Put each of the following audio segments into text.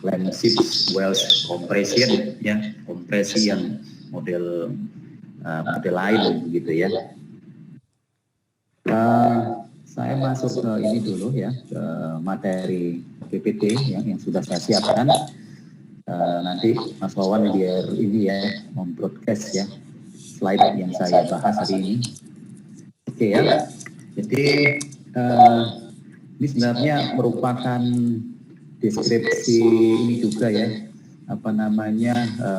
Lensif Wells compression, ya, kompresi yang model lain begitu ya. Saya masuk ke ini dulu ya, ke materi PPT yang sudah saya siapkan. Nanti Mas Wawan biar ini ya, membroadcast ya slide yang saya bahas hari ini. Oke ya, jadi ini sebenarnya merupakan deskripsi ini juga ya, apa namanya,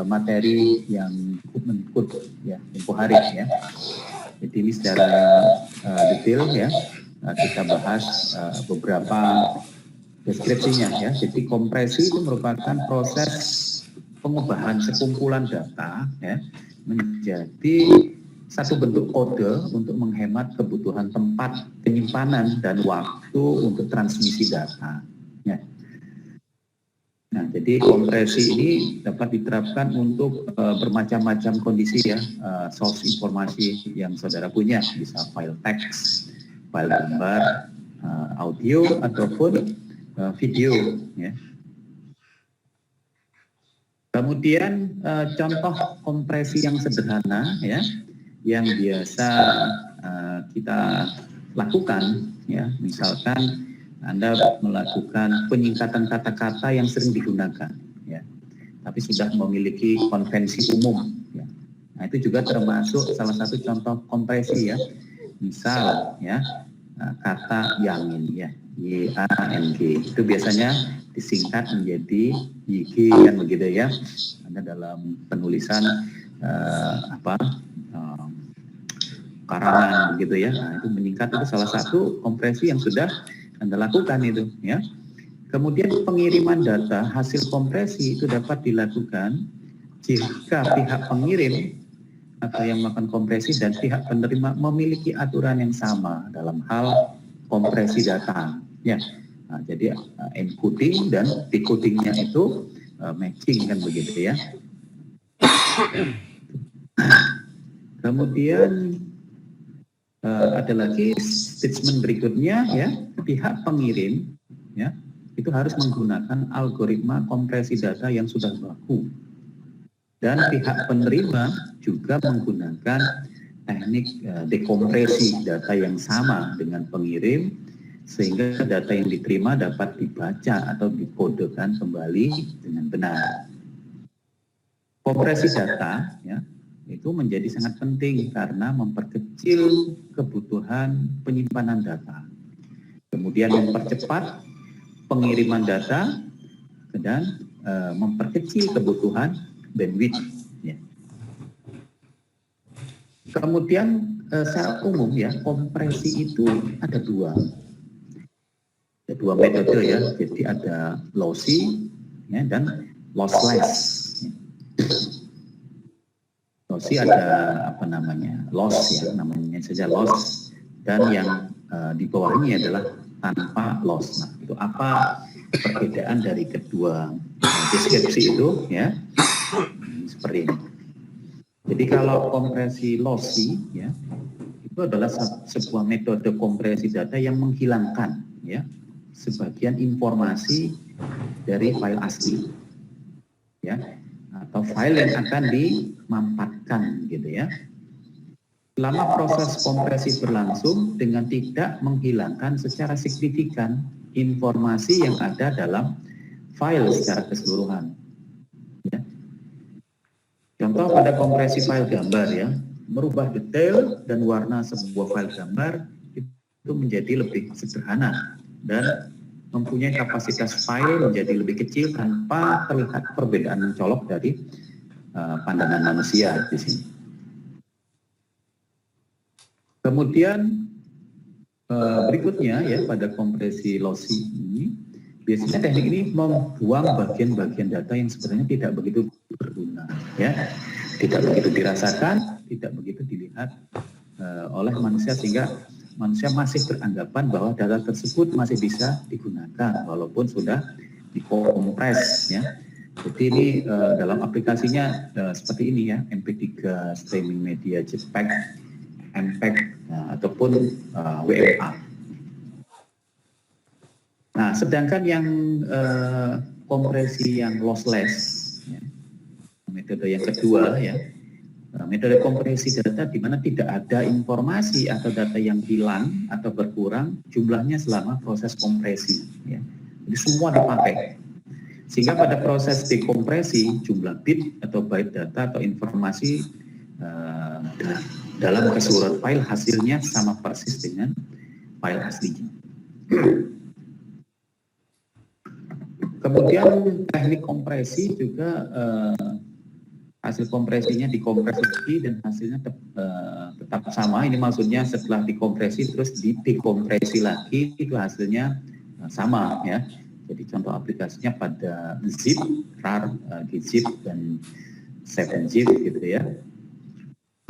materi yang menkut ya, tempo hari ya. Jadi ini secara detail ya, kita bahas beberapa deskripsinya ya. Jadi kompresi itu merupakan proses pengubahan sekumpulan data ya menjadi satu bentuk kode untuk menghemat kebutuhan tempat penyimpanan dan waktu untuk transmisi data. Ya. Nah, jadi kompresi ini dapat diterapkan untuk bermacam-macam kondisi ya, source informasi yang saudara punya, bisa file teks, file gambar, audio ataupun video. Ya. Kemudian contoh kompresi yang sederhana ya, yang biasa kita lakukan ya, misalkan Anda melakukan penyingkatan kata-kata yang sering digunakan ya, tapi sudah memiliki konvensi umum ya. Nah, itu juga termasuk salah satu contoh kompresi ya. Misal ya, kata yangin ya, YANG itu biasanya disingkat menjadi YG kan begitu ya. Anda dalam penulisan karangan begitu ya. Nah, itu meningkat, itu salah satu kompresi yang sudah Anda lakukan itu ya. Kemudian pengiriman data hasil kompresi itu dapat dilakukan jika pihak pengirim atau yang melakukan kompresi dan pihak penerima memiliki aturan yang sama dalam hal kompresi data ya. Nah, jadi encoding dan decodingnya itu matching kan begitu ya. Kemudian ada lagi statement berikutnya ya, pihak pengirim ya itu harus menggunakan algoritma kompresi data yang sudah baku, dan pihak penerima juga menggunakan teknik dekompresi data yang sama dengan pengirim sehingga data yang diterima dapat dibaca atau dikodekan kembali dengan benar. Kompresi data ya itu menjadi sangat penting karena memperkecil kebutuhan penyimpanan data, kemudian mempercepat pengiriman data, dan memperkecil kebutuhan bandwidth. Ya. Kemudian secara umum ya, kompresi itu ada dua metode ya, jadi ada lossy ya, dan lossless. Lossy ada apa namanya, loss ya, namanya saja loss, dan yang di bawahnya adalah tanpa loss. Nah, itu apa perbedaan dari kedua deskripsi itu ya? Seperti ini. Jadi kalau kompresi lossy ya, itu adalah sebuah metode kompresi data yang menghilangkan ya sebagian informasi dari file asli ya, atau file yang akan dimampatkan gitu ya. Selama proses kompresi berlangsung dengan tidak menghilangkan secara signifikan informasi yang ada dalam file secara keseluruhan. Ya. Contoh pada kompresi file gambar ya, merubah detail dan warna sebuah file gambar itu menjadi lebih sederhana dan mempunyai kapasitas file menjadi lebih kecil tanpa terlihat perbedaan mencolok dari pandangan manusia di sini. Kemudian berikutnya ya, pada kompresi lossy ini biasanya teknik ini membuang bagian-bagian data yang sebenarnya tidak begitu berguna ya, tidak begitu dirasakan, tidak begitu dilihat oleh manusia, sehingga manusia masih beranggapan bahwa data tersebut masih bisa digunakan walaupun sudah dikompres ya. Jadi ini dalam aplikasinya seperti ini ya, MP3 streaming media JPEG, MPEG ataupun WMA. Nah, sedangkan yang kompresi yang lossless, ya. Metode yang kedua ya, metode kompresi data di mana tidak ada informasi atau data yang hilang atau berkurang jumlahnya selama proses kompresi. Ya. Jadi semua dipakai. Sehingga pada proses dekompresi jumlah bit atau byte data atau informasi dalam keseluruhan file hasilnya sama persis dengan file aslinya. Kemudian teknik kompresi juga hasil kompresinya dikompres lagi dan hasilnya tetap sama. Ini maksudnya setelah dikompresi terus dekompresi lagi itu hasilnya sama ya. Jadi contoh aplikasinya pada zip, rar, gzip dan 7zip gitu ya.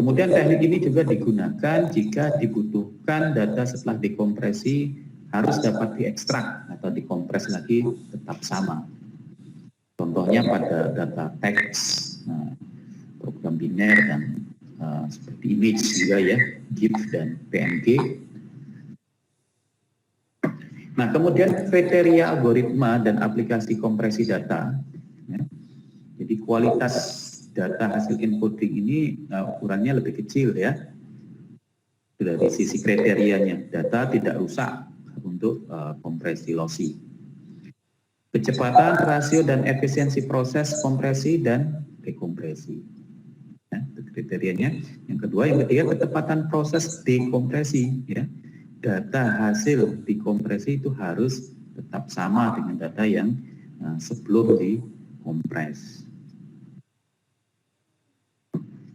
Kemudian teknik ini juga digunakan jika dibutuhkan data setelah dikompresi harus dapat diekstrak atau dikompres lagi tetap sama. Contohnya pada data teks, program biner dan seperti image juga ya, GIF dan PNG. Nah, kemudian kriteria algoritma dan aplikasi kompresi data. Ya. Jadi kualitas data hasil encoding ini ukurannya lebih kecil ya. Dari sisi kriterianya, data tidak rusak untuk kompresi lossy. Kecepatan, rasio, dan efisiensi proses kompresi dan dekompresi. Ya, itu kriterianya. Yang kedua, yang ketiga, ketepatan proses dekompresi. Ya. Data hasil dikompresi itu harus tetap sama dengan data yang sebelum dikompres.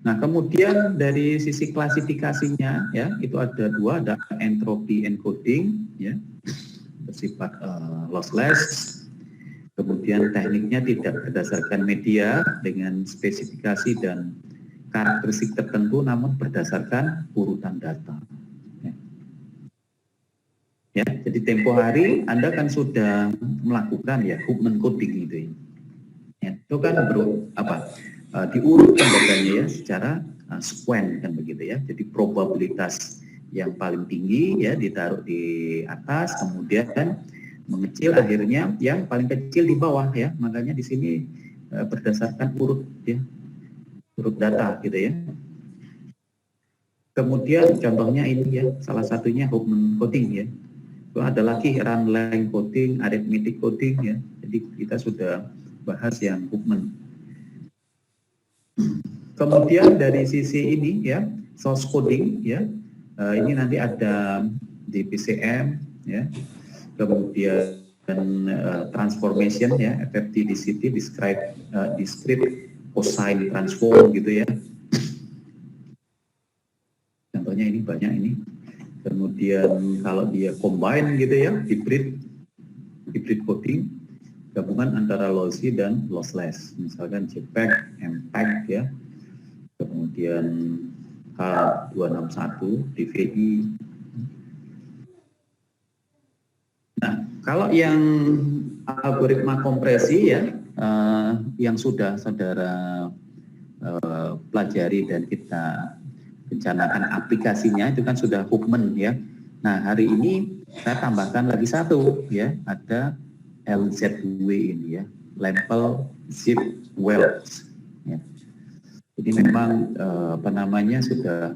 Nah, kemudian dari sisi klasifikasinya, ya, itu ada dua, ada entropy encoding, ya, bersifat lossless. Kemudian tekniknya tidak berdasarkan media dengan spesifikasi dan karakteristik tertentu, namun berdasarkan urutan data. Ya, jadi tempo hari Anda kan sudah melakukan ya Huffman coding itu. Ya, itu kan diurutkan datanya ya secara sequence kan begitu ya. Jadi probabilitas yang paling tinggi ya ditaruh di atas, kemudian kan mengecil akhirnya yang paling kecil di bawah ya. Makanya di sini berdasarkan urut ya, urut data gitu ya. Kemudian contohnya ini ya, salah satunya Huffman coding ya. Itu ada lagi run length coding, arithmetic coding ya. Jadi kita sudah bahas yang Huffman. Kemudian dari sisi ini ya, source coding ya, ini nanti ada di PCM ya, kemudian transformation ya, FFT DCT, discrete cosine transform gitu ya. Contohnya ini banyak ini. Kemudian kalau dia combine gitu ya, hybrid coding, gabungan antara lossy dan lossless, misalkan JPEG, MPEG ya, kemudian H261, DVI. Nah, kalau yang algoritma kompresi ya, yang sudah saudara pelajari dan kita rencanakan aplikasinya itu kan sudah Huffman ya. Nah, hari ini saya tambahkan lagi satu ya, ada LZW ini ya, Lempel Zip Wells ya. Jadi memang sudah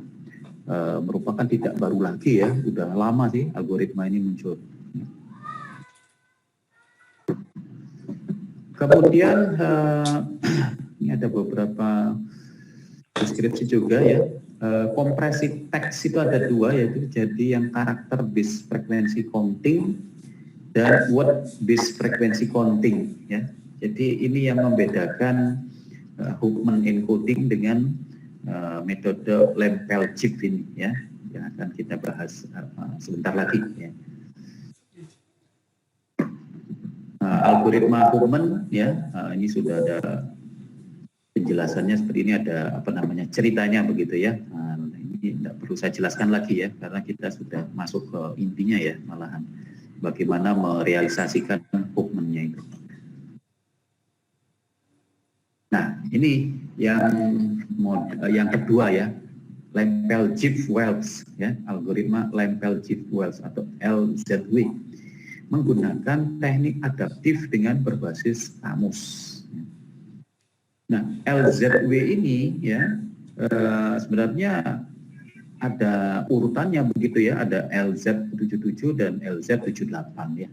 merupakan tidak baru lagi ya, sudah lama sih algoritma ini muncul. Kemudian ini ada beberapa deskripsi juga ya. Kompresi teks itu ada dua, yaitu jadi yang karakter based frequency counting dan word based frequency counting ya. Jadi ini yang membedakan Huffman encoding dengan metode Lempel-Zip ini ya, yang akan kita bahas sebentar lagi ya. Algoritma Huffman ya, ini sudah ada penjelasannya seperti ini, ada ceritanya begitu ya. Nah, ini tidak perlu saya jelaskan lagi ya, karena kita sudah masuk ke intinya ya, malahan bagaimana merealisasikan Huffman-nya itu. Nah, ini yang kedua ya, Lempel-Zip Wells ya, algoritma Lempel-Zip Wells atau LZW. menggunakan teknik adaptif dengan berbasis kamus. Nah, LZW ini ya sebenarnya ada urutannya begitu ya, ada LZ77 dan LZ78 ya.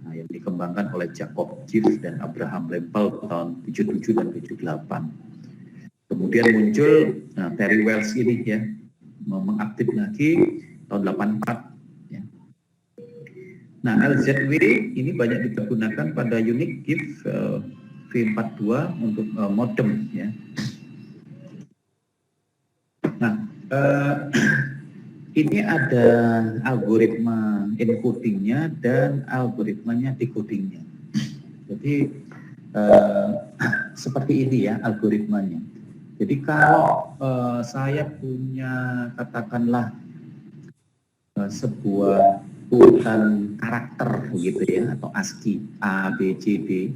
Nah, yang dikembangkan oleh Jacob Giff dan Abraham Lempel tahun 77 dan 78. Kemudian muncul Terry Wells ini ya, mengaktif lagi tahun 84 ya. Nah, LZW ini banyak digunakan pada unit Giff V42 untuk modem ya. Nah, ini ada algoritma encodingnya dan algoritmanya decodingnya. Jadi seperti ini ya algoritmanya. Jadi kalau saya punya katakanlah sebuah urutan karakter gitu ya, atau ASCII A, B, C, D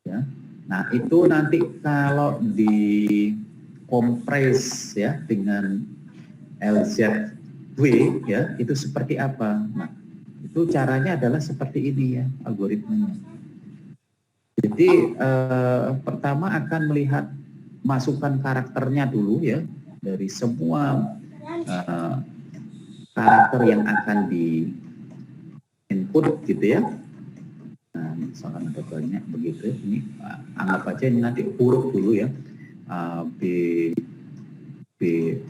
ya. Nah, itu nanti kalau dikompres ya dengan LZW ya, itu seperti apa? Nah, itu caranya adalah seperti ini ya algoritmanya. Jadi pertama akan melihat masukan karakternya dulu ya, dari semua karakter yang akan di input gitu ya. Nah, misalkan ada banyak begitu, ini anggap aja ini nanti huruf dulu ya, B,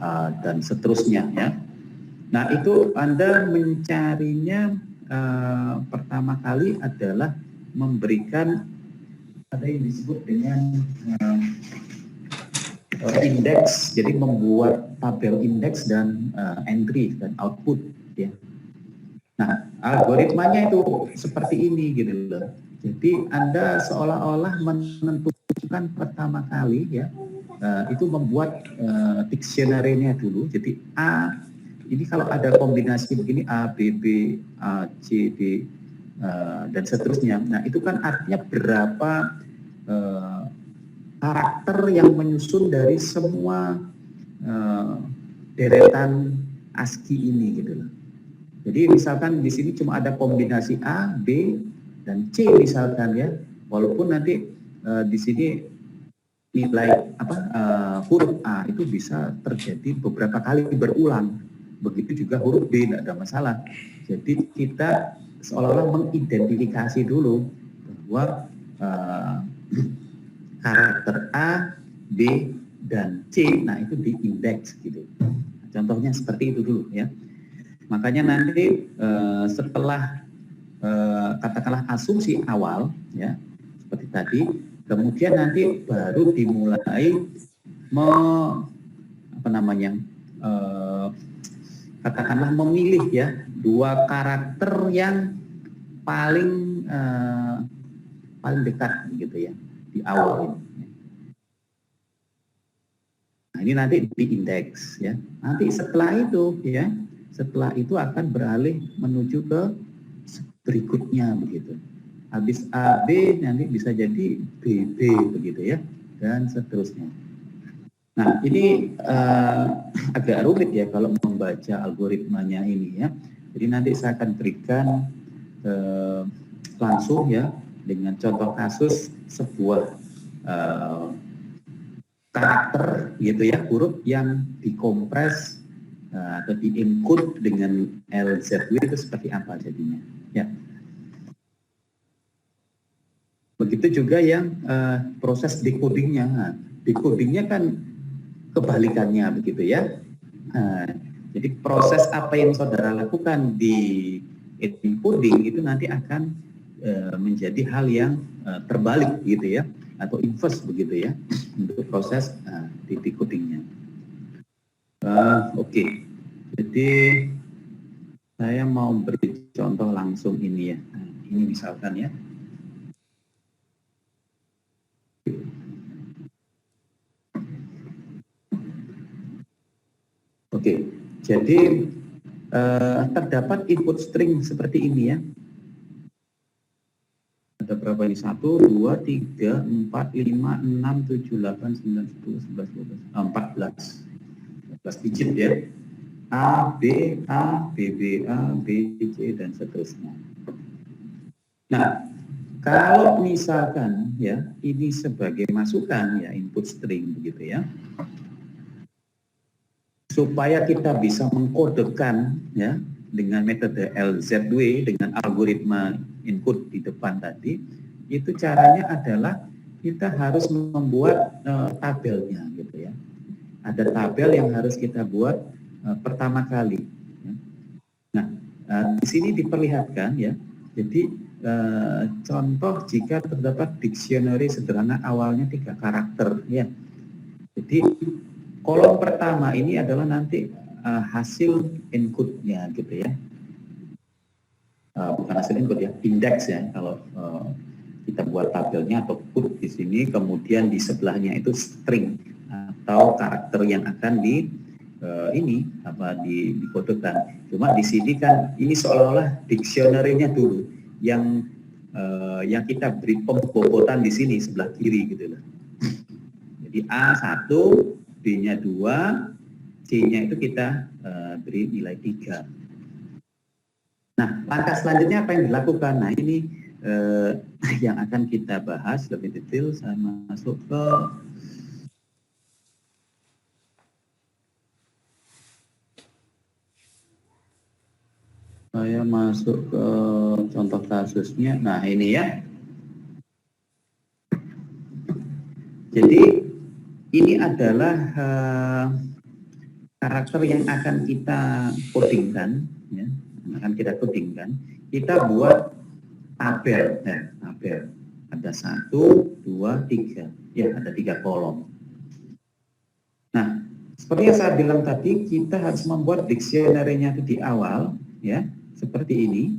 A, dan seterusnya ya. Nah, itu Anda mencarinya pertama kali adalah memberikan ada yang disebut dengan indeks, jadi membuat tabel indeks dan entry dan output ya. Nah, algoritmanya itu seperti ini gitu loh. Jadi Anda seolah-olah menentukan pertama kali ya, itu membuat dictionary-nya dulu. Jadi A, ini kalau ada kombinasi begini A, B, B, A, C, D, dan seterusnya. Nah, itu kan artinya berapa karakter yang menyusun dari semua deretan ASCII ini gitu loh. Jadi misalkan di sini cuma ada kombinasi A, B, dan C misalkan ya, walaupun nanti di sini nilai huruf A itu bisa terjadi beberapa kali berulang, begitu juga huruf B, tidak ada masalah. Jadi kita seolah-olah mengidentifikasi dulu bahwa karakter A, B, dan C, nah itu diindeks gitu. Contohnya seperti itu dulu ya. Makanya nanti setelah katakanlah asumsi awal ya seperti tadi, kemudian nanti baru dimulai katakanlah memilih ya dua karakter yang paling dekat gitu ya di awal ini. Nah, ini nanti diindeks ya. Nanti setelah itu ya, setelah itu akan beralih menuju ke berikutnya begitu. Habis AB nanti bisa jadi BB begitu ya, dan seterusnya. Nah, ini agak rumit ya kalau membaca algoritmanya ini ya. Jadi nanti saya akan berikan langsung ya dengan contoh kasus sebuah karakter gitu ya, huruf yang dikompres atau di-encode dengan LZW itu seperti apa jadinya ya. Begitu juga yang proses decodingnya. Nah, decodingnya kan kebalikannya begitu ya. Jadi proses apa yang saudara lakukan di encoding itu nanti akan menjadi hal yang terbalik gitu ya, atau inverse begitu ya untuk proses di decodingnya. Oke. Jadi saya mau beri contoh langsung ini ya. Nah, ini misalkan ya. Oke, jadi terdapat input string seperti ini ya. Ada berapa ini? 1, 2, 3, 4, 5, 6, 7, 8, 9, 10, 11, 12, 14 digit ya. A, B, A, B, B, A, B, C, dan seterusnya. Nah, kalau misalkan ya ini sebagai masukan ya input string begitu ya, supaya kita bisa mengkodekan ya dengan metode LZW dengan algoritma input di depan tadi, itu caranya adalah kita harus membuat tabelnya gitu ya. Ada tabel yang harus kita buat pertama kali. Ya. Nah, di sini diperlihatkan ya. Jadi contoh jika terdapat dictionary sederhana awalnya 3 karakter ya. Jadi kolom pertama ini adalah nanti hasil inputnya gitu ya. Bukan hasil input ya, indeks ya. Kalau kita buat tabelnya atau put di sini, kemudian di sebelahnya itu string atau karakter yang akan dikodekan. Cuma di sini kan ini seolah-olah dictionary-nya dulu yang kita beri pembobotan di sini sebelah kiri gitu loh. Jadi A1, B-nya 2, C-nya itu kita beri nilai 3. Nah, langkah selanjutnya apa yang dilakukan? Nah, ini yang akan kita bahas lebih detail. Saya masuk ke contoh kasusnya. Nah, ini ya. Jadi, ini adalah karakter yang akan kita codingkan, ya, kita buat tabel, tabel. Ada 1, 2, 3, ya ada 3 kolom. Nah, seperti yang saya bilang tadi, kita harus membuat dictionary-nya itu di awal, ya, seperti ini.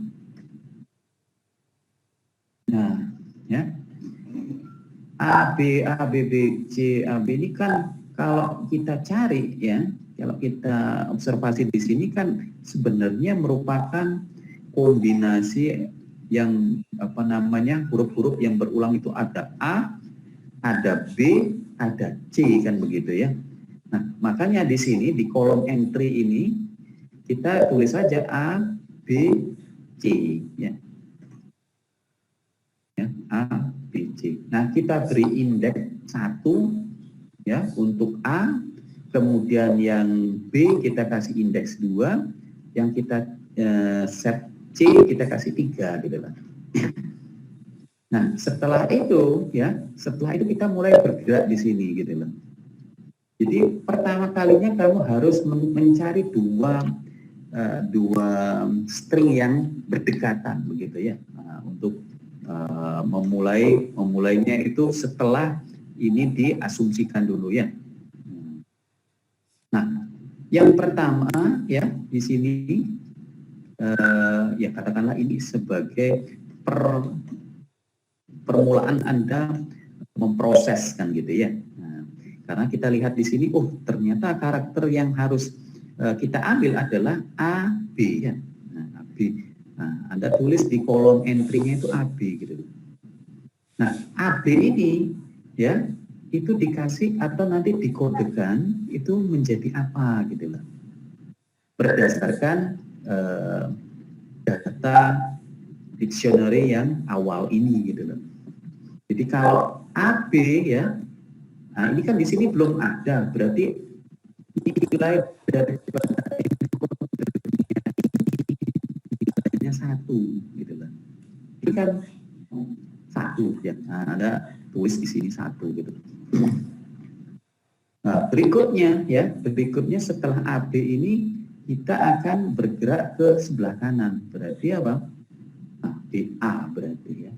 Nah, ya, A, B, C, A, B ini kan kalau kita cari, ya, kalau kita observasi di sini kan sebenarnya merupakan kombinasi yang huruf-huruf yang berulang itu ada A, ada B, ada C kan begitu ya. Nah, makanya di sini di kolom entry ini kita tulis saja A, B, C ya. A, B, C. Nah, kita beri indeks 1 ya untuk A, kemudian yang B kita kasih indeks 2, yang kita set C kita kasih 3 gitu kan. Nah, setelah itu kita mulai bergerak di sini gitu loh. Jadi pertama kalinya kamu harus mencari dua string yang berdekatan begitu ya. Untuk memulainya itu setelah ini diasumsikan dulu ya. Nah, yang pertama ya di sini ya katakanlah ini sebagai permulaan Anda memproses kan gitu ya. Nah, karena kita lihat di sini, oh ternyata karakter yang harus kita ambil adalah A, B ya. Nah, B. Nah, Anda tulis di kolom entry-nya itu AB gitu. Nah, AB ini ya itu dikasih atau nanti dikodekan itu menjadi apa gitu loh. Berdasarkan data dictionary yang awal ini gitu loh. Jadi kalau AB ya, nah ini kan di sini belum ada, berarti nilai dari nilainya 1 gitu kan. Ini kan 1 ya. Nah, ada tulis di sini 1 gitu. Nah, berikutnya setelah AB ini kita akan bergerak ke sebelah kanan. Berarti apa? Nah, BA berarti ya.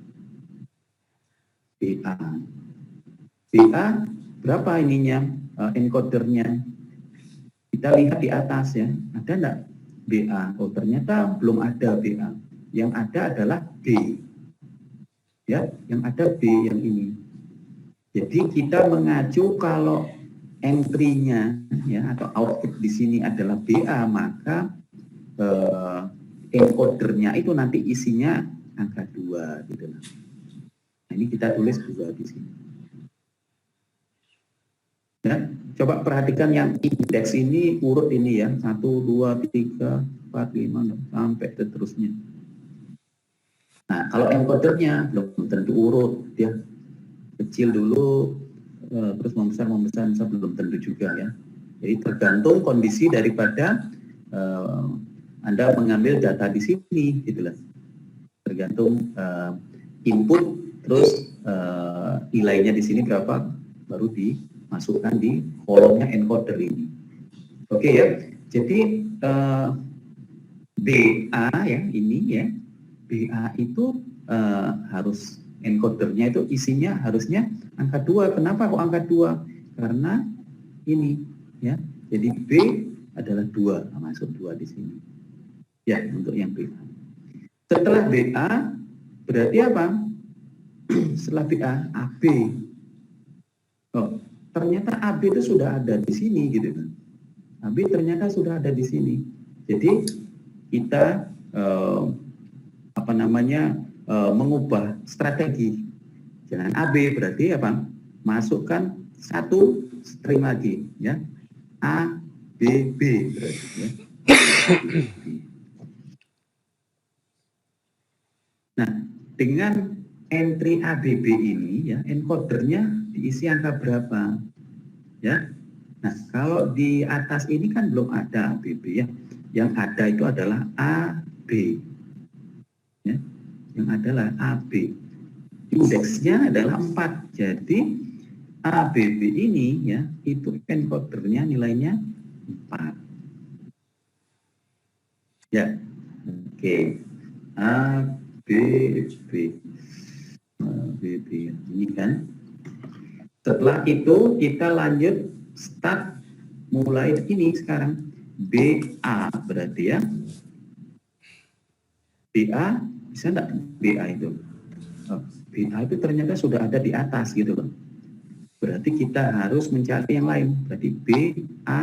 BA. BA berapa ininya encodernya? Kita lihat di atas ya, ada enggak BA? Oh ternyata belum ada BA. Yang ada adalah B. Ya, yang ada B yang ini. Jadi kita mengacu kalau entry-nya ya atau output di sini adalah BA, maka encodernya itu nanti isinya angka 2 gitu. Nah, ini kita tulis 2 di sini. Ya, coba perhatikan yang indeks ini urut ini ya, 1, 2, 3, 4, 5 sampai seterusnya. Nah, kalau encodernya belum tentu urut, dia kecil dulu, terus membesar belum tentu juga ya. Jadi tergantung kondisi daripada Anda mengambil data di sini, gitu lah. Tergantung input, terus nilainya di sini berapa, baru dimasukkan di kolomnya encoder ini. Oke ya, jadi BA ya, ini ya, BA itu harus encodernya itu isinya harusnya angka 2. Kenapa kok angka 2? Karena ini ya. Jadi B adalah 2, masuk 2 di sini. Ya, untuk yang BA. Setelah BA berarti apa? Setelah BA AB. Oh, ternyata AB itu sudah ada di sini gitu kan. AB ternyata sudah ada di sini. Jadi kita mengubah strategi. Jangan AB, berarti apa? Masukkan satu string lagi ya. A B B berarti ya. Nah, dengan entry ABB ini ya, encodernya diisi angka berapa? Ya. Nah, kalau di atas ini kan belum ada ABB ya. Yang ada itu adalah AB. Ya. Yang adalah AB. Indeksnya adalah 4. Jadi ABB ini ya, itu encodernya nilainya 4. Ya. Oke. ABB. ABB ini kan. Setelah itu kita lanjut start mulai ini sekarang BA berarti ya. BA bisa enggak BA itu? BA itu ternyata sudah ada di atas gitu loh. Berarti kita harus mencari yang lain. Berarti BA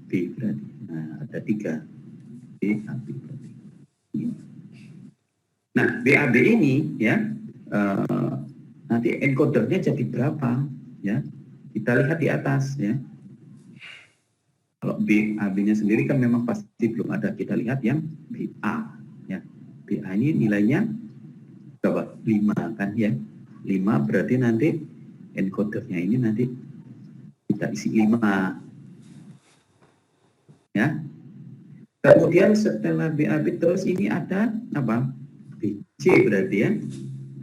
B berarti. Nah, ada 3. BAB berarti. Nah, BAB ini ya nanti encodernya jadi berapa ya? Kita lihat di atas ya. Kalau BAB-nya sendiri kan memang pasti belum ada. Kita lihat yang BA ya. BA ini nilainya berapa? 5 kan ya. 5 berarti nanti encodernya ini nanti kita isi 5 ya. Kemudian setelah BAB terus ini ada apa? BC berarti ya.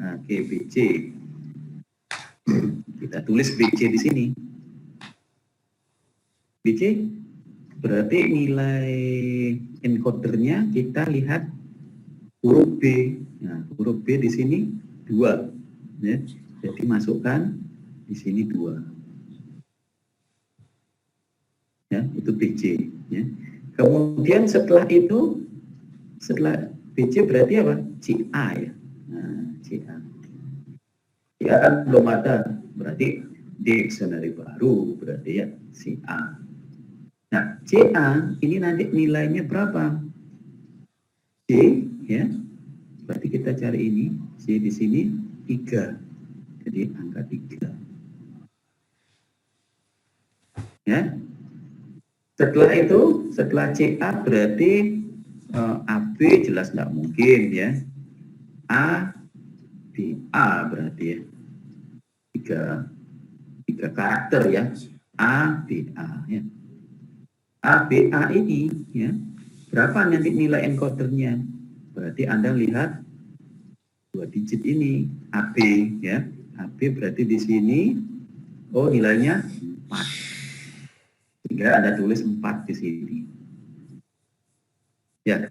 Nah, oke, BC. Kita tulis BC di sini. BC berarti nilai encodernya kita lihat huruf B. Nah, huruf B di sini 2. Ya. Jadi masukkan di sini 2. Ya, itu BC. Ya. Kemudian setelah itu, setelah BC berarti apa? CA ya. Nah, CA. CA kan belum ada, berarti dictionary baru, berarti ya CA. Nah, CA ini nanti nilainya berapa? C ya. Berarti kita cari ini, C di sini 3. Jadi angka 3. Ya. Setelah itu, setelah CA berarti AB jelas nggak mungkin ya. A, B, A berarti ya. 3 karakter ya. A, B, A ya. A, B, A ini ya. Berapa nanti nilai encodernya? Berarti Anda lihat 2 digit ini, AB ya. AB berarti di sini nilainya 4. Sehingga Anda tulis 4 di sini. Ya.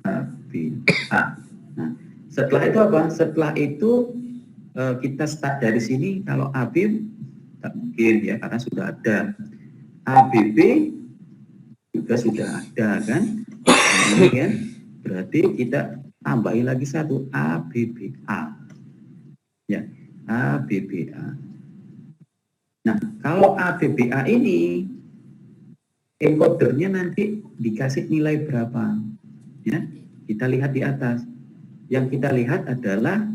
A, B, A. Nah, setelah itu apa? Setelah itu kita start dari sini. Kalau AB tak mungkin ya, karena sudah ada. ABB juga sudah ada kan? Ini kan? Berarti kita tambahin lagi 1, ABBA. Ya, ABBA. Nah, kalau ABBA ini encodernya nanti dikasih nilai berapa? Ya, kita lihat di atas. Yang kita lihat adalah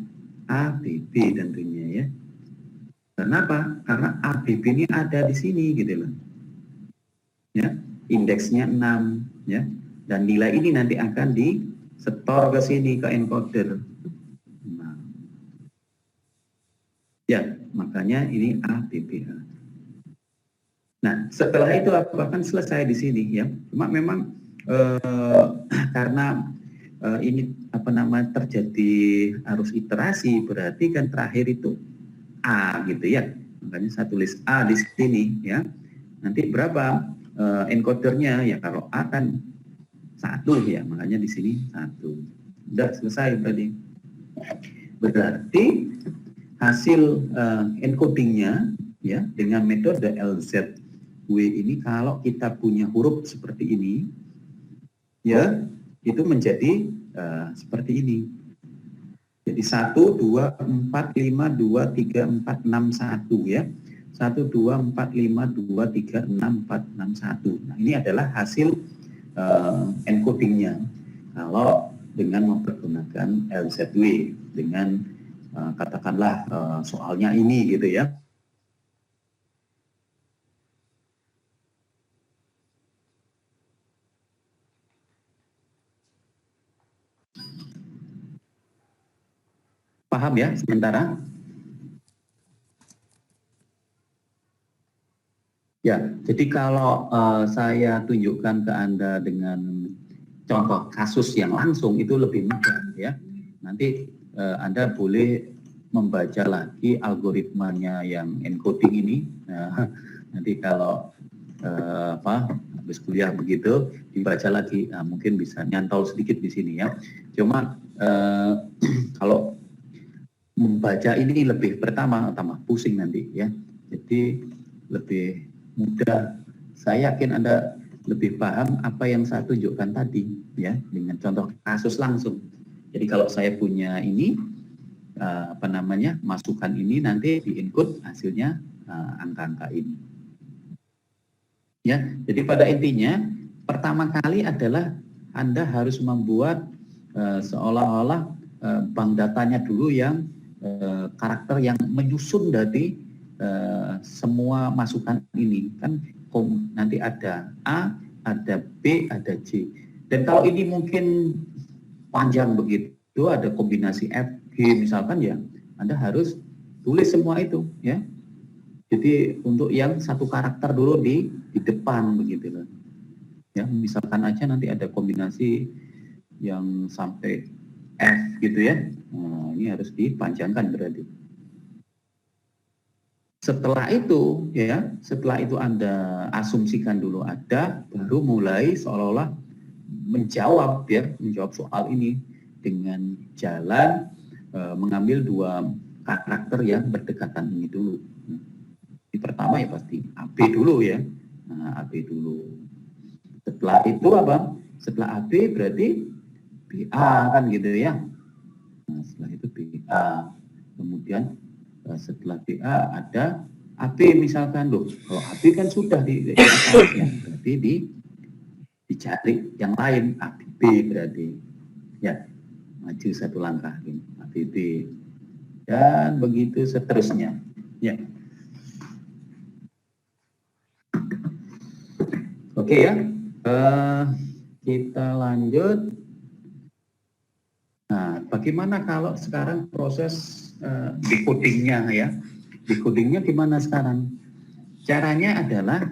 ABB tentunya ya. Kenapa? Karena ABB ini ada di sini gitu loh. Ya, indeksnya 6 ya. Dan nilai ini nanti akan di-store ke sini ke encoder. Ya, makanya ini ABBA. Nah, setelah itu akan selesai di sini ya. Cuma memang karena ini apa nama terjadi arus iterasi, berarti kan terakhir itu A gitu ya. Makanya saya tulis A di sini ya. Nanti berapa encodernya ya, kalau A kan 1 ya, makanya di sini 1. Udah selesai berarti. Berarti hasil encodingnya ya dengan metode LZW ini, kalau kita punya huruf seperti ini ya, itu menjadi seperti ini. Jadi 1, 2, 4, 5, 2, 3, 4, 6, 1 ya. 1, 2, 4, 5, 2, 3, 6, 4, 6, 1. Nah, ini adalah hasil encodingnya kalau dengan mempergunakan LZW dengan katakanlah soalnya ini gitu ya. Paham ya sementara? Ya, jadi kalau saya tunjukkan ke Anda dengan contoh kasus yang langsung itu lebih mudah ya. Nanti Anda boleh membaca lagi algoritmanya yang encoding ini. Nah, nanti kalau habis kuliah begitu dibaca lagi, nah, mungkin bisa nyantol sedikit di sini ya. Cuma kalau membaca ini lebih pertama pusing nanti ya. Jadi lebih mudah. Saya yakin Anda lebih paham apa yang saya tunjukkan tadi ya, dengan contoh kasus langsung. Jadi kalau saya punya ini masukan ini, nanti di input hasilnya angka-angka ini. Ya, jadi pada intinya pertama kali adalah Anda harus membuat seolah-olah bank datanya dulu yang karakter yang menyusun dari semua masukan ini. Kan nanti ada A, ada B, ada C. Dan kalau ini mungkin panjang begitu, ada kombinasi F, G misalkan ya, Anda harus tulis semua itu ya. Jadi untuk yang satu karakter dulu di depan begitu loh. Ya, misalkan aja nanti ada kombinasi yang sampai F gitu ya. Nah, ini harus dipanjangkan berarti. Setelah itu ya, setelah itu Anda asumsikan dulu ada, baru mulai seolah-olah menjawab ya, menjawab soal ini dengan jalan mengambil dua karakter yang berdekatan ini dulu. Pertama ya pasti AB dulu ya. Nah, AB dulu. Setelah itu apa? Setelah AB berarti BA kan gitu ya. Nah, setelah itu BA. Kemudian setelah BA ada AB misalkan loh. Kalau AB kan sudah di ya, berarti dicari yang lain ABB berarti. Ya, maju satu langkah ini ABB. Dan begitu seterusnya. Ya. Oke ya, kita lanjut. Nah, bagaimana kalau sekarang proses decodingnya ya? Decodingnya gimana sekarang? Caranya adalah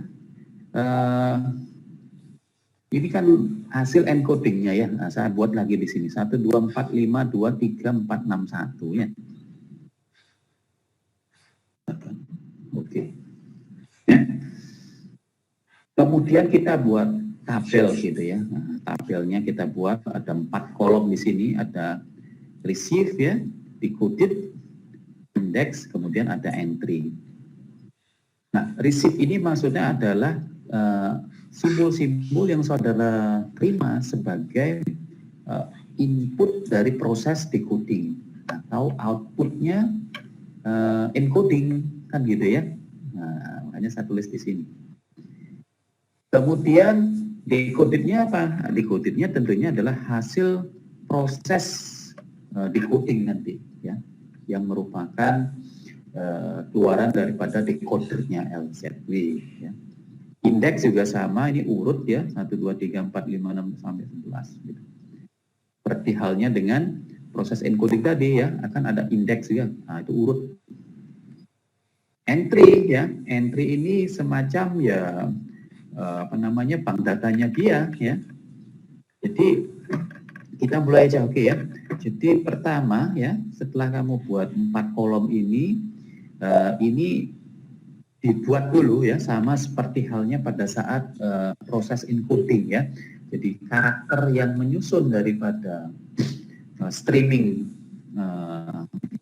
ini kan hasil encodingnya ya. Nah, saya buat lagi di sini 1, 2, 4, 5, 2, 3, 4, 6, 1 ya. Oke. Kemudian kita buat tabel gitu ya. Nah, tabelnya kita buat ada 4 kolom di sini, ada receive ya, decoded, index, kemudian ada entry. Nah, receive ini maksudnya adalah simbol-simbol yang saudara terima sebagai input dari proses decoding atau outputnya encoding kan gitu ya. Nah, makanya saya tulis di sini. Kemudian decodednya apa? Decodednya tentunya adalah hasil proses decoding nanti ya, yang merupakan keluaran daripada decodernya LZW ya. Indeks juga sama, ini urut ya, 1, 2, 3, 4, 5, 6 sampai 11 gitu. Seperti halnya dengan proses encoding tadi ya, akan ada indeks juga. Nah, itu urut. entry ya. Entry ini semacam ya bank datanya dia ya. Jadi kita mulai aja, oke ya. Jadi pertama ya, setelah kamu buat 4 kolom ini dibuat dulu ya, sama seperti halnya pada saat proses encoding ya. Jadi karakter yang menyusun daripada streaming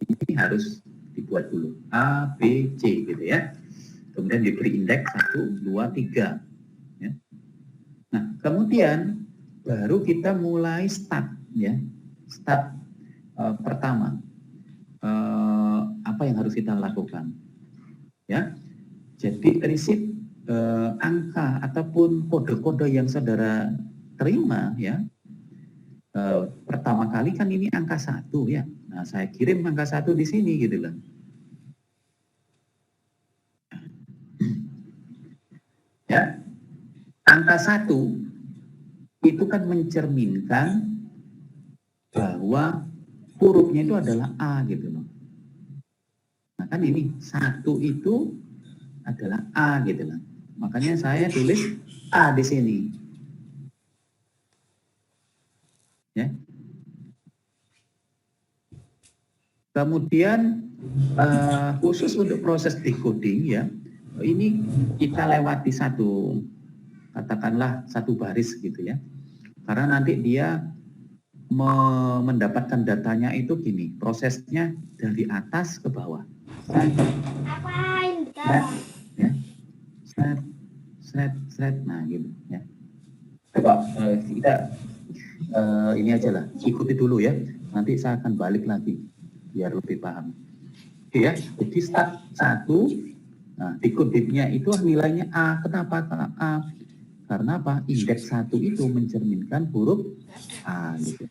ini harus dibuat dulu A, B, C gitu ya. Kemudian diberi indeks 1, 2, 3 ya. Nah kemudian baru kita mulai start ya. Start pertama apa yang harus kita lakukan ya. Jadi receive angka ataupun kode-kode yang saudara terima ya, pertama kali kan ini angka 1 ya. Nah saya kirim angka 1 di sini gitu loh. Ya, angka 1 itu kan mencerminkan bahwa hurufnya itu adalah A gitu loh. Nah kan ini 1 itu adalah A gitu loh. Makanya saya tulis A di sini. Ya. Kemudian khusus untuk proses decoding ya, ini kita lewati katakanlah satu baris gitu ya. Karena nanti dia mendapatkan datanya itu gini, prosesnya dari atas ke bawah. Set, nah gitu ya. Coba kita ini aja lah, ikuti dulu ya. Nanti saya akan balik lagi biar lebih paham. Oke ya, jadi start 1, nah decodingnya itu nilainya A. Kenapa A? Karena apa? Indeks 1 itu mencerminkan huruf A gitu.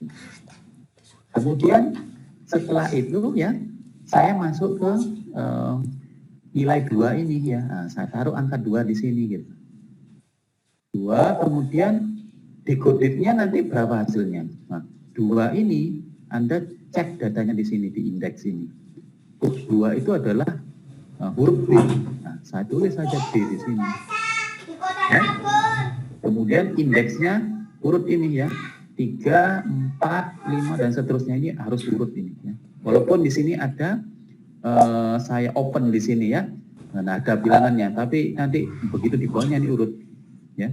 Kemudian setelah itu ya, saya masuk ke nilai 2 ini ya. Nah, saya taruh angka 2 di sini gitu. 2, kemudian decodednya nanti berapa hasilnya? Nah, 2 ini Anda cek datanya di sini, di indeks ini. Huruf 2 itu adalah huruf B. Nah, saya tulis saja B di sini. Ya. Kemudian indeksnya urut ini ya. 3, 4, 5 dan seterusnya ini harus urut ini ya. Walaupun di sini ada saya open di sini ya. Nah, ada bilangannya, tapi nanti begitu di bawahnya ini urut ya.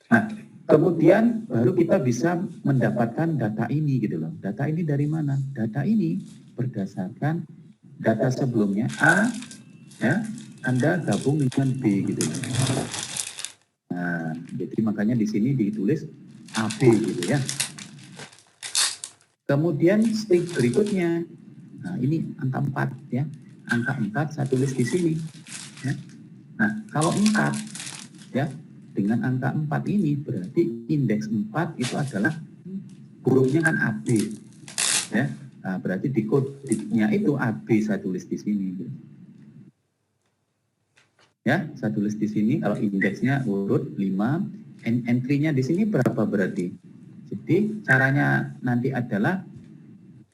Nah, kemudian baru kita bisa mendapatkan data ini gitu loh. Data ini dari mana? Data ini berdasarkan data sebelumnya A ya, Anda gabung dengan B gitu loh. Nah, jadi makanya di sini ditulis AB gitu ya. Kemudian string berikutnya, nah ini angka 4 ya. Angka 4 saya tulis di sini ya. Nah, kalau 4 ya, dengan angka 4 ini berarti indeks 4 itu adalah hurufnya kan AB ya. Nah, berarti decode-nya itu AB saya tulis di sini gitu. Ya, saya tulis di sini kalau indeksnya urut 5, entry-nya di sini berapa berarti? Jadi caranya nanti adalah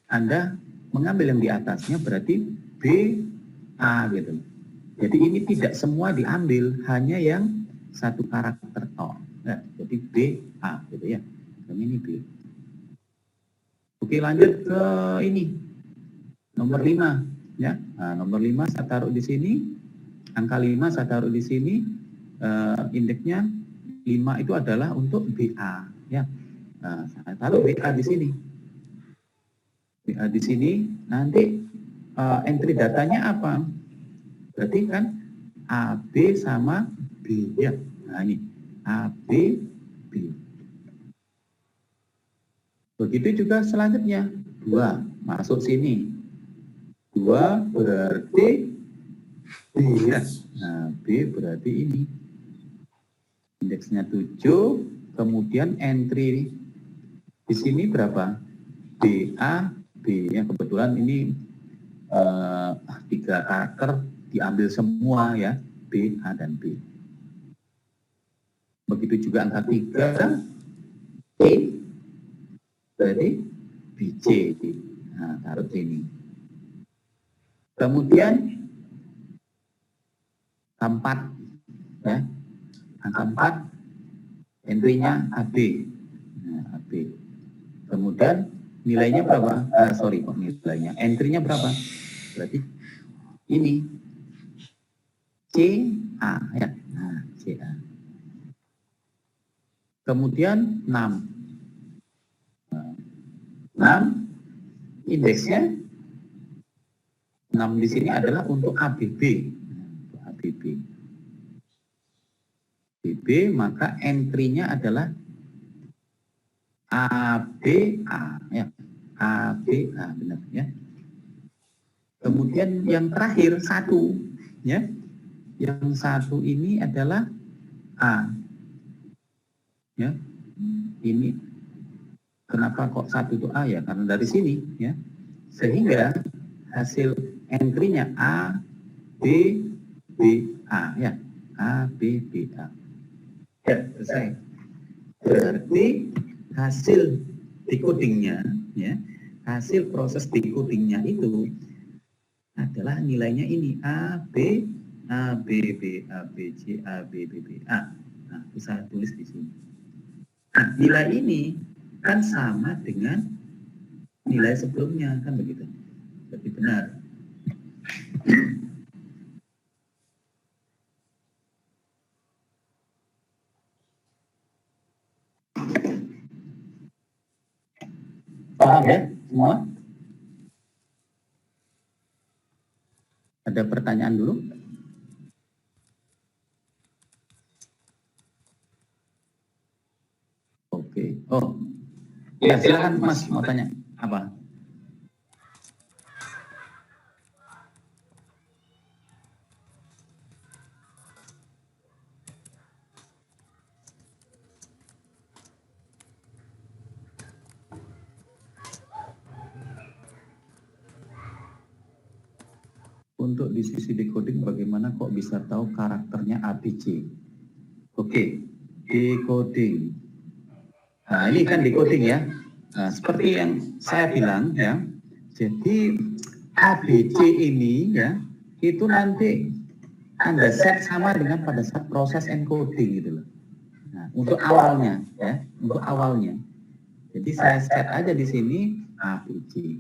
Anda mengambil yang di atasnya berarti B A gitu. Jadi ini tidak semua diambil, hanya yang satu karakter toh. Nah, jadi B A gitu ya. Dan ini B. Oke, lanjut ke ini. Nomor 5 ya. Nah, nomor 5 saya taruh di sini. Angka 5 saya taruh di sini. Indeksnya 5 itu adalah untuk BA ya. Nah, saya taruh BA di sini. BA di sini nanti entry datanya apa? Berarti kan AB sama B ya. Nah, ini AB B. Begitu juga selanjutnya 2 masuk sini. 2 berarti B ya. Nah, B berarti ini. Indeksnya 7, kemudian entry di sini berapa? BA, B ya. Kebetulan ini 3 karakter diambil semua ya, B, A, dan B. Begitu juga angka 3, C, berarti BC. Nah, taruh sini. Kemudian angka 4 ya. Angka 4 entry-nya AB. Nah, AB. Kemudian nilainya berapa? Nilainya. Entry-nya berapa? Berarti ini CA ya. Nah, CA. Kemudian 6. Nah, 6 indeksnya 6 di sini adalah untuk ABB. ABB. ABB maka entry-nya adalah ABA ya. ABA benar ya. Kemudian yang terakhir 1 ya. Yang 1 ini adalah A. Ya. Ini kenapa kok 1 itu A ya? Karena dari sini ya. Sehingga hasil entry-nya A B B A ya. A B B A. Ya, selesai. Berarti hasil decodingnya ya, hasil proses decodingnya itu adalah nilainya ini A B B A B C A B B B A. Nah, bisa tulis di sini. Nah, nilai ini kan sama dengan nilai sebelumnya kan begitu. Berarti benar. Paham ya semua? Ada pertanyaan dulu? Oke. Oh, ya silakan Mas mau tanya apa? Untuk di sisi decoding bagaimana kok bisa tahu karakternya ABC? Oke, decoding. Nah, ini kan decoding ya. Nah, seperti yang saya bilang ya. Jadi ABC ini ya, itu nanti Anda set sama dengan pada saat proses encoding gitu loh. Nah, untuk awalnya ya, untuk awalnya. Jadi saya set aja di sini ABC.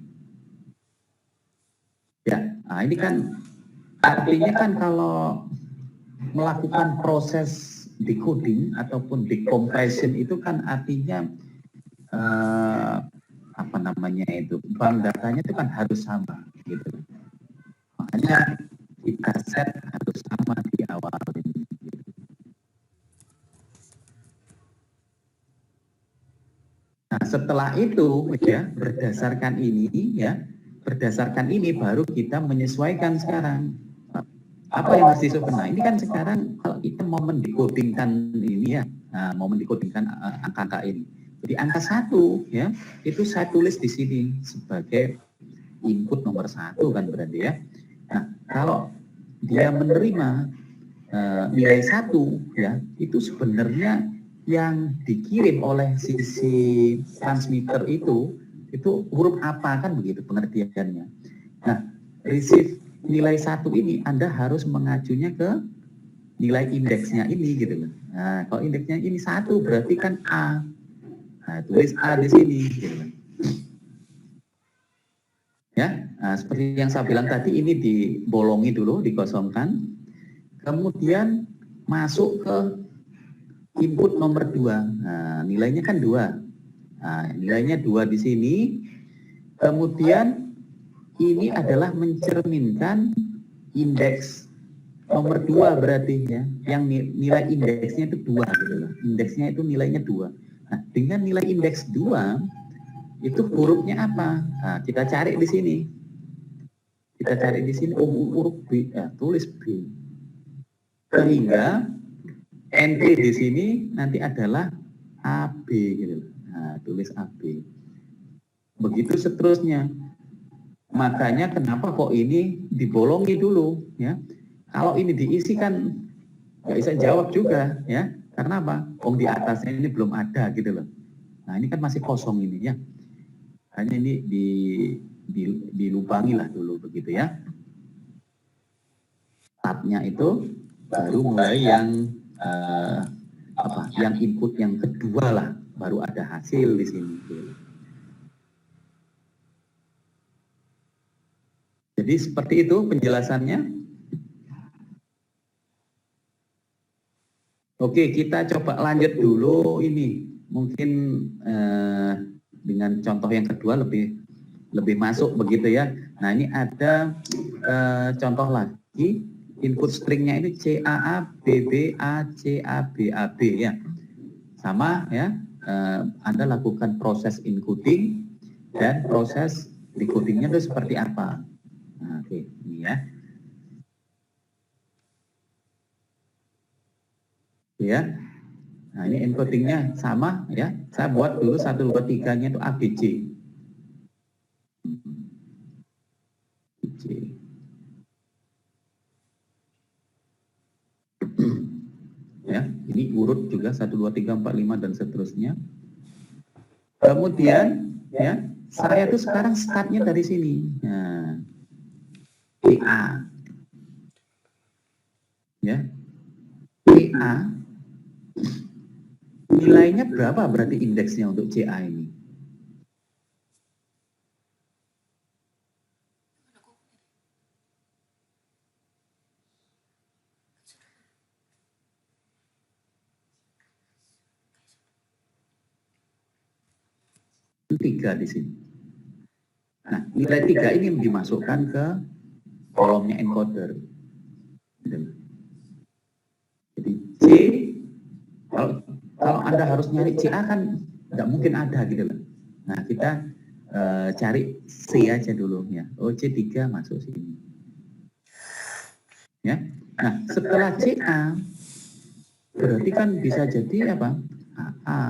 Ya, nah ini kan artinya kan kalau melakukan proses decoding ataupun decompression itu kan artinya apa namanya itu bank datanya itu kan harus sama gitu. Makanya kita set harus sama di awal ini. Gitu. Nah setelah itu ya berdasarkan ini baru kita menyesuaikan sekarang. Apa yang harus disesuaikan? Ini kan sekarang kalau kita mau mendecodingkan ini ya, nah, mau mendecodingkan angka-angka ini. Jadi angka 1 ya, itu saya tulis di sini sebagai input nomor 1 kan berarti ya. Nah, kalau dia menerima nilai 1 ya, itu sebenarnya yang dikirim oleh sisi transmitter itu huruf apa kan begitu pengertiannya. Nah, receive nilai 1 ini Anda harus mengacunya ke nilai indeksnya ini gitu loh. Nah, kalau indeksnya ini 1 berarti kan A. Nah, tulis A di sini gitu loh. Ya, nah, seperti yang saya bilang tadi ini dibolongi dulu, dikosongkan. Kemudian masuk ke input nomor 2. Nah, nilainya kan 2. Nah, nilainya 2 di sini. Kemudian ini adalah mencerminkan indeks nomor 2 berarti ya. Yang nilai indeksnya itu 2 gitu loh. Indeksnya itu nilainya 2. Nah, dengan nilai indeks 2 itu hurufnya apa? Nah, kita cari di sini. Kita cari di sini huruf B, ya, tulis B. Sehingga entry di sini nanti adalah AB gitu. Nah, tulis AB. Begitu seterusnya. Makanya kenapa kok ini dibolongi dulu ya. Kalau ini diisi kan nggak bisa jawab juga ya. Karena apa? Di atasnya ini belum ada gitu loh. Nah, ini kan masih kosong ini ya. Hanya ini dilubangi lah dulu begitu ya. Tabnya itu baru mulai yang yang input yang kedua lah, baru ada hasil di sini. Jadi seperti itu penjelasannya. Oke, kita coba lanjut dulu ini. Mungkin dengan contoh yang kedua lebih masuk begitu ya. Nah, ini ada contoh lagi, input stringnya ini CAA, BBA, CA, BAB ya. Sama ya, Anda lakukan proses encoding dan proses decodingnya itu seperti apa. Nah, oke, ini ya. Ya. Nah, ini encodingnya sama ya. Saya buat dulu 1, 2, 3-nya itu ABC. Ya, ini urut juga 1, 2, 3, 4, 5 dan seterusnya. Kemudian ya, saya tuh sekarang startnya dari sini. Nah, A. Ya. A nilainya berapa berarti indeksnya untuk CA ini? Tiga di sini. Nah, nilai 3 ini dimasukkan ke kolomnya encoder. Jadi C, kalau Anda harus nyari CA kan nggak mungkin ada gitu loh. Nah, kita cari C aja dulu ya. Oh, C3 masuk sini. Ya. Nah, setelah CA berarti kan bisa jadi apa? AA.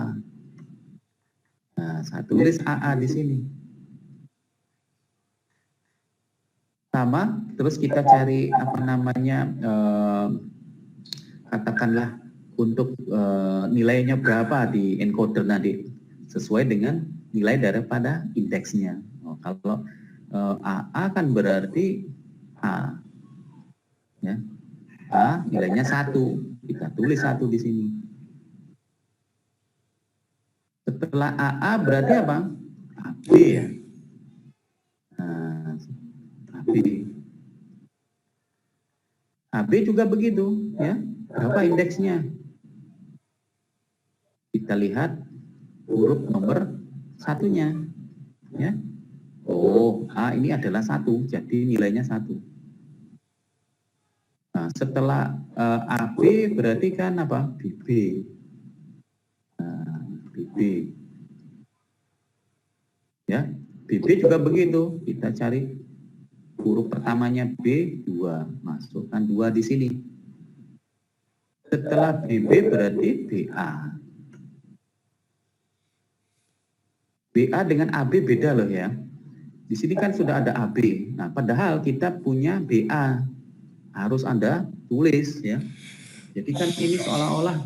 Nah, saya tulis AA di sini. Sama, terus kita cari apa namanya, katakanlah untuk nilainya berapa di encoder nanti, sesuai dengan nilai daripada indeksnya. Oh, kalau AA kan berarti A. Ya. A nilainya 1, kita tulis 1 di sini. Setelah AA berarti apa? AB ya. Nah, AB. AB juga begitu ya. Berapa indeksnya? Kita lihat huruf nomor 1-nya ya. Oh, A ini adalah 1, jadi nilainya 1. Nah, setelah AB berarti kan apa? BB. Nah, BB. Ya, BB juga begitu. Kita cari huruf pertamanya B, 2. Masukkan 2 di sini. Setelah BB berarti BA. BA dengan AB beda loh ya. Di sini kan sudah ada AB. Nah, padahal kita punya BA. Harus Anda tulis ya. Jadi kan ini seolah-olah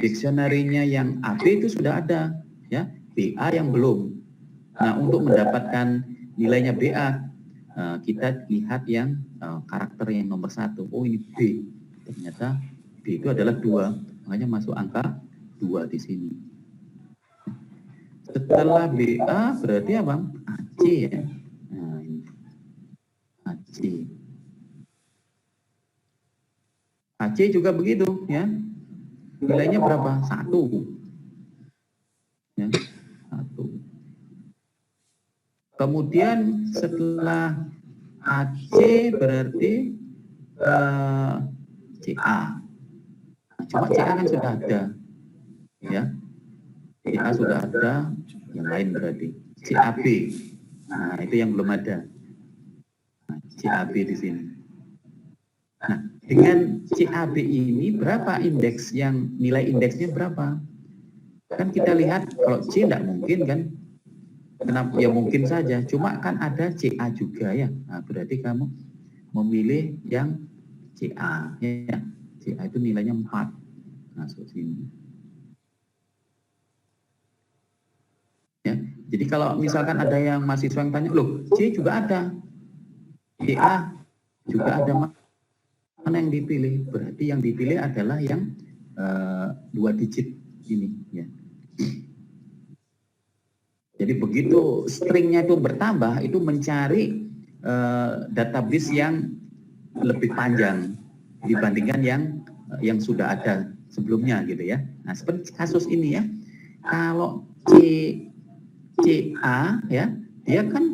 dictionary-nya yang AB itu sudah ada ya. BA yang belum. Nah, untuk mendapatkan nilainya BA, kita lihat yang karakter yang nomor 1. Oh, ini B. Ternyata B itu adalah 2. Makanya masuk angka 2 di sini. Setelah BA berarti apa? AC ya. Nah, ini. AC. AC juga begitu ya. Nilainya berapa? 1. Ya, 1. Kemudian setelah AC berarti CA. Nah, cuma CA kan sudah ada. Ya. CA sudah ada, yang lain berarti CAB. Nah, itu yang belum ada. Nah, CAB di sini. Nah, dengan CAB ini berapa indeks yang nilai indeksnya berapa? Kan kita lihat kalau C tidak mungkin kan. Kenapa? Ya mungkin saja. Cuma kan ada CA juga ya. Nah, berarti kamu memilih yang CA. Ya. CA itu nilainya 4. Masuk sini. Ya. Jadi kalau misalkan ada yang mahasiswa yang tanya, loh C juga ada. CA juga ada mana yang dipilih? Berarti yang dipilih adalah yang 2 digit ini ya. Jadi begitu stringnya itu bertambah, itu mencari database yang lebih panjang dibandingkan yang sudah ada sebelumnya gitu ya. Nah, seperti kasus ini ya. Kalau CA ya, dia kan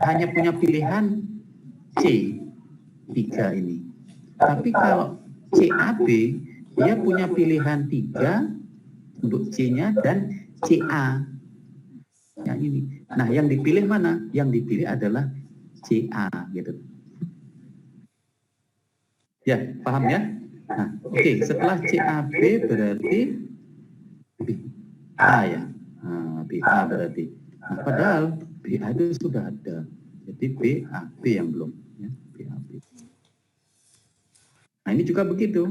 hanya punya pilihan C 3 ini. Tapi kalau CAB dia punya pilihan 3 untuk C-nya dan CA. Yang ini. Nah, yang dipilih mana? Yang dipilih adalah CA gitu. Ya, paham ya? Nah, oke, setelah CAB berarti BA ya. Nah, BA berarti. Nah, padahal BA itu sudah ada. Jadi BAB yang belum ya, BAB. Nah, ini juga begitu.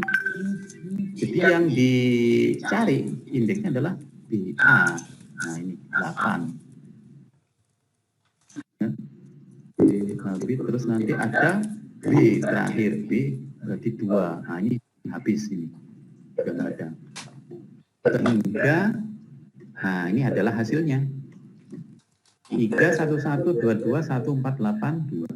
Jadi yang dicari indeksnya adalah BA. Nah, ini 8. Ya. B, terus nanti ada B terakhir, B berarti 2. Nah, ini habis ini. Sudah nggak ada. Sehingga, nah ini adalah hasilnya. 3, 1, 1, 2, 2, 1, 4, 8, 2.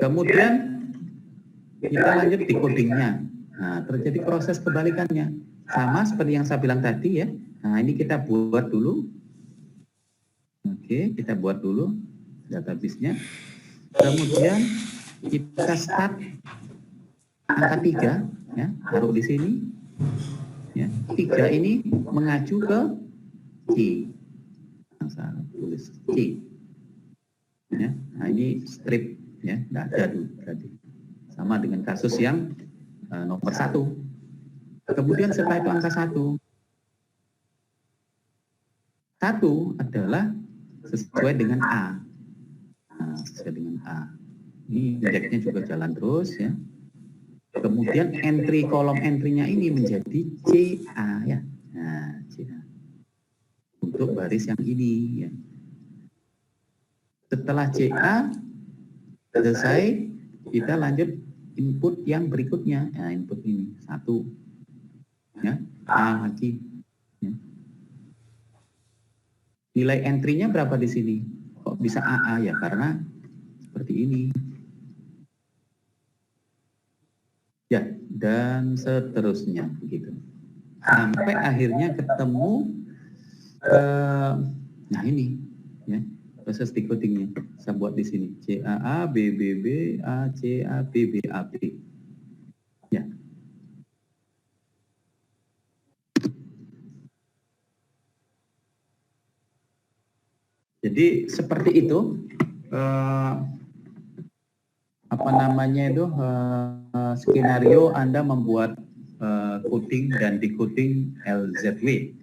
Kemudian kita lanjut di codingnya. Nah, terjadi proses kebalikannya. Sama seperti yang saya bilang tadi ya. Nah, ini kita buat dulu. Oke, kita buat dulu database-nya. Kemudian kita start angka 3 ya, taruh di sini. Ya, 3 ini mengacu ke C. Nah, saya tulis C. Ya, nah ini strip ya, tidak ada dulu tadi. Sama dengan kasus yang nomor 1. Kemudian setelah itu angka 1. 1 adalah sesuai dengan A. Nah, sesuai dengan A. Ini indeksnya juga jalan terus ya. Kemudian entry kolom entry-nya ini menjadi CA ya. Nah, CA. Untuk baris yang ini ya. Setelah CA selesai, kita lanjut input yang berikutnya. Nah, input ini 1 ya, A lagi ya. Nilai entry-nya berapa di sini? Kok bisa AA ya? Karena seperti ini. Ya, dan seterusnya begitu. Sampai akhirnya ketemu nah ini ya, proses decodingnya. Saya buat di sini CAA BBB ACA BBAB. Ya. Jadi seperti itu apa namanya itu skenario Anda membuat coding dan decoding LZW.